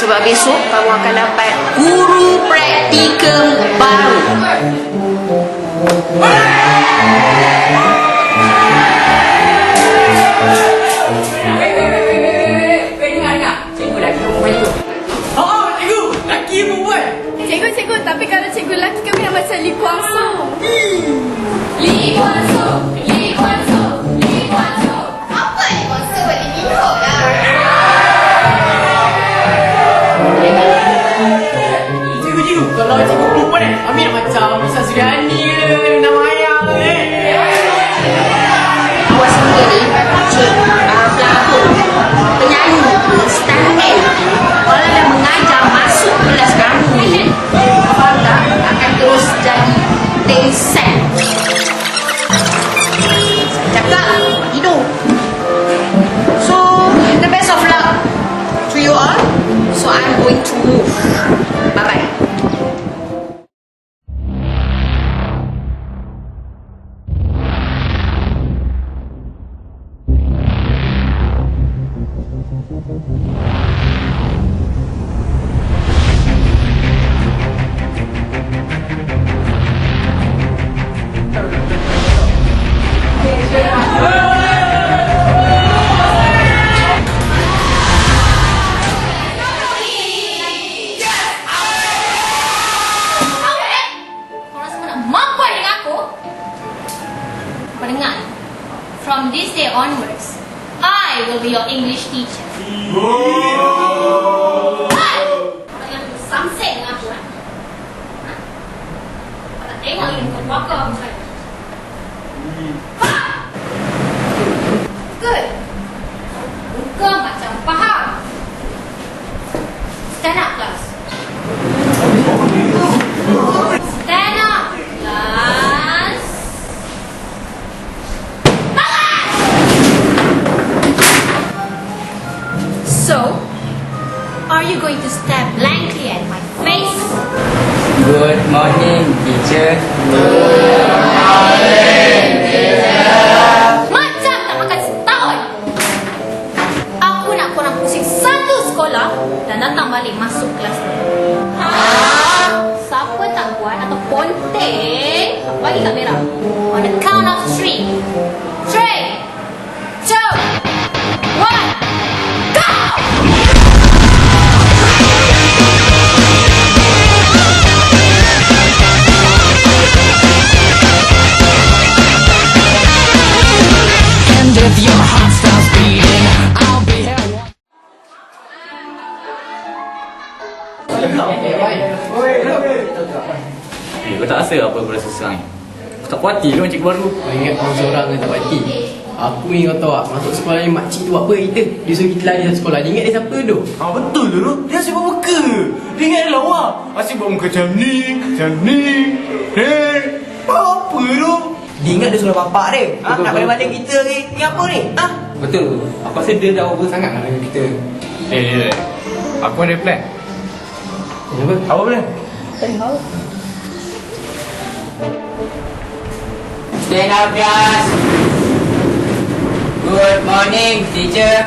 Sebab besok kamu akan dapat guru praktikum baru. Cikgu, tapi kalau cikgu lelaki kami nak macam Lee Kuan Yew. Lee Kuan Yew, Lee Kuan Yew, Lee Kuan Yew. Apa Lee Kuan Yew buat di video lah? Cikgu, kalau cikgu perempuan Amir macam Nisa Suryani ke, nama ayah ke. Awak semua ni, pelakon, penyanyi, stuntman. Kalau dah mengajar masuk kelas kamu ni, faham tak? Akan terus jadi tengsek. Cakap, hidup. So, the best of luck to you all. So, I'm going to move. Bye-bye. From this day onwards, I will be your English teacher. Kalian samsek dengan aku kan? Tak tengok lagi muka bakar aku sekarang. Good. Muka macam faham. Stand up, class. Stand up, class. So, are you going to stare blankly at my face? Good morning, teacher. Macam tak makan setahun. Aku nak korang pusing satu sekolah dan datang balik masuk kelas ni. Siapa tak buat atau ponteng, aku bagi kat merah. On the count of 3. 3, 2, 1. Kau tak rasa apa aku rasa sekarang ni? Aku tak puas hati ke macam baru. Kau ingat orang seorang yang tak parti. Aku ni kau tahu tak, masuk sekolah ni makcik tu buat apa kita? Dia suruh kita lari dari sekolah. Dia ingat dia siapa tu? Betul tu. Dia asyik buat muka. Dia ingat dia lawa. Asyik buat muka macam ni. Apa tu? Dia ingat dia suruh bapak dia. Nak balik-balik kita ni. Ni apa ni? Betul. Aku rasa dia dah over sangat lah dengan kita. Aku ada plan. Kenapa? Apa plan? Stand up, class. Good morning, teacher.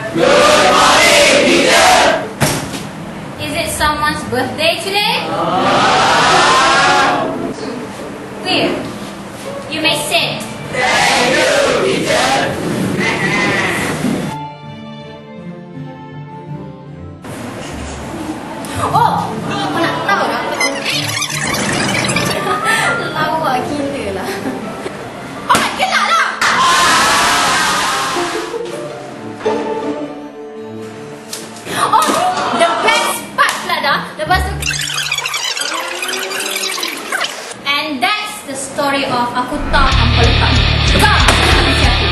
Is it someone's birthday today? Weird. You may sit. Oh, aku nak tahu dah. Lawak gila lah. Alright, gelak lah. Oh, the best part pula dah. Lepas tu. And that's the story of aku tahu hampa lepas. Come, isi aku.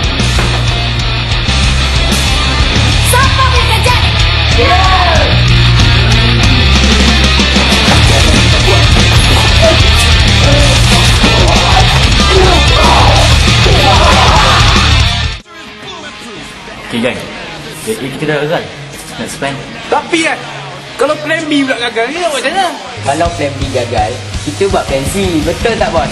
Siapa boleh kerja ni? Okay, gang. Jadi kita dah gagal. Next plan. Tapi kan, kalau plan B pula gagal ni nak buat macam mana? Kalau plan B gagal, kita buat plan C. Betul tak, bos?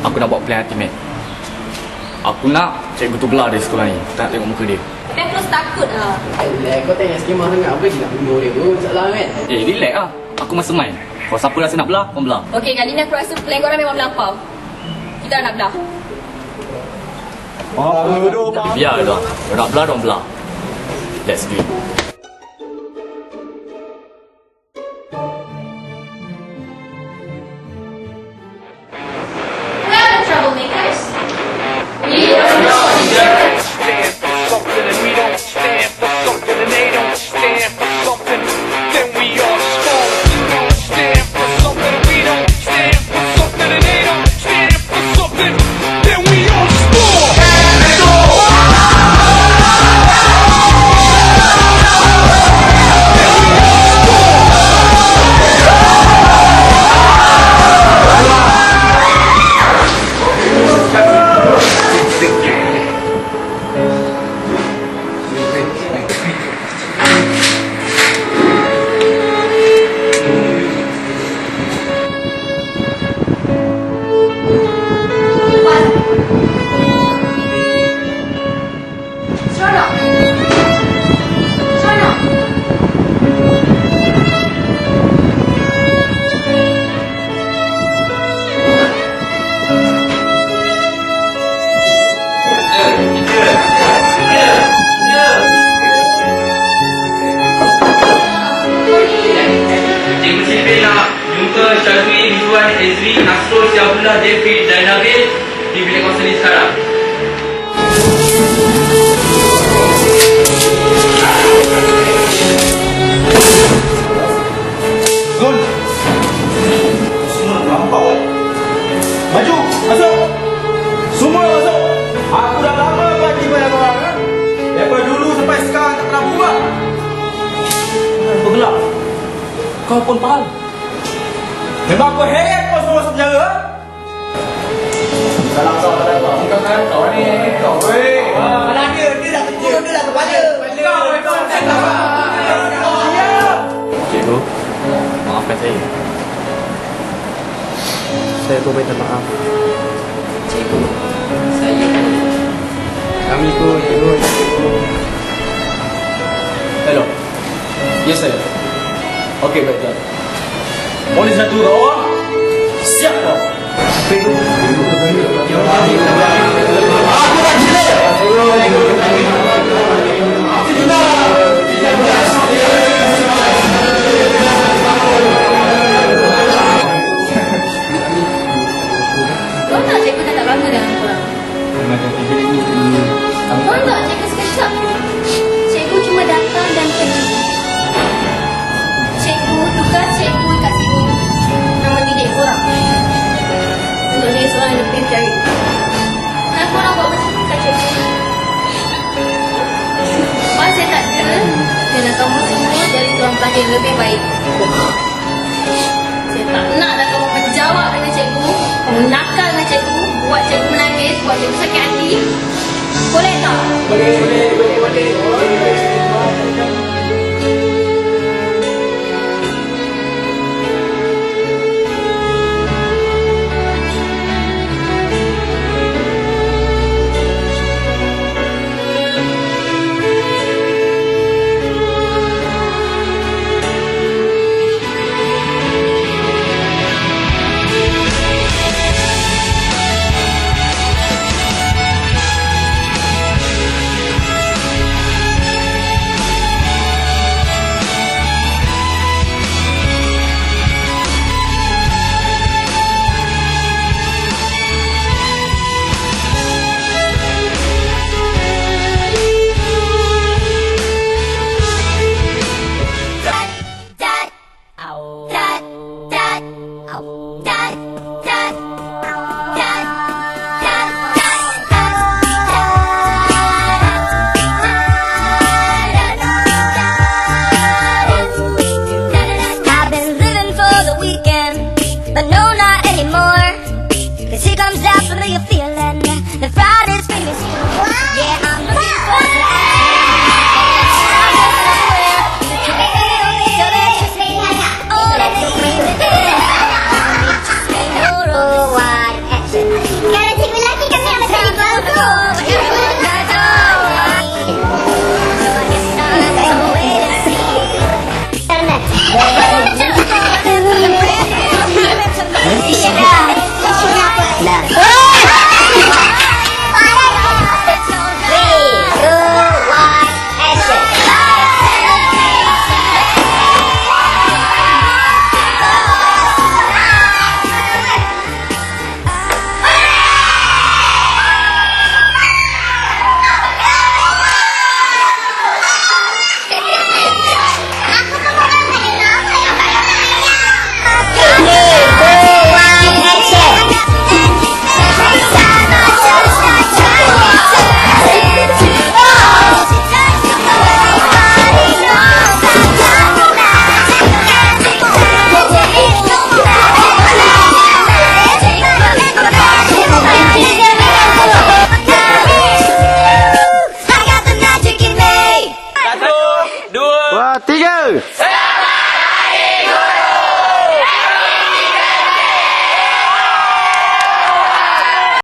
Aku nak buat plan hati, Mat. Aku nak cikgu tu belah dari sekolah ni. Tak nak tengok muka dia. Mat terus takut lah. Kau tengok skema sangat. Apa lagi nak bunuh dia tu? Masalah kan? Relax lah. Aku masa main. Kalau siapa rasa nak belah, korang belah. Okey, kali ni aku rasa plan korang memang melampau. Kita nak belah. Biar dah. Kalau nak belah, dorang belah. Let's do it. Hello, troublemakers. Stand for something and we don't stand for something and they don't stand for something, then we are screwed. We don't stand for something and we don't stand for something and they don't stand for something, then we are screwed. Cikgu Sipil nak jumpa Syazwi, Rizwan, Ezri, Nasrul, Syabullah, David dan Nabil di bilik konseling sekarang. Zul. Semua nampak. Maju, masuk. Semua masuk. Aku dah lama bagi pada korang. Daripada dulu sampai sekarang tak pernah berubah. Bergelap. Kau pun pahal. Memang aku heret kau semua masuk penjara. Salam kau kan kau ni kau weh. Mana dia dah kecil, dia dah kepala. Cikgu, maafkan saya. Saya pun minta maaf. Cikgu, saya kami ikut cikgu. Hello. Yes, saya. Okey, baik tuan. Polis satu kat bawah. Siap kau. Korang tahu cikgu tak bangga dengan korang? Korang tahu cikgu sekejap? Cikgu cuma datang dan pergi. Cikgu tugas cikgu kat sini nak mendidik korang untuk jadi seorang yang lebih baik. Dan korang buat macam tu kat cikgu. Pasal tak ada dan kamu semua jadi seorang pelajar yang lebih baik. Saya tak nak dah kamu menjawab dengan cikgu, kamu nakal dengan cikgu, buat cikgu menangis, buat cikgu sakit hati. Boleh tak? I've been living for the weekend, but no, not anymore. 'Cause here comes that familiar feeling, the Friday's famous. Yeah, I'm looking for the Dua, tiga.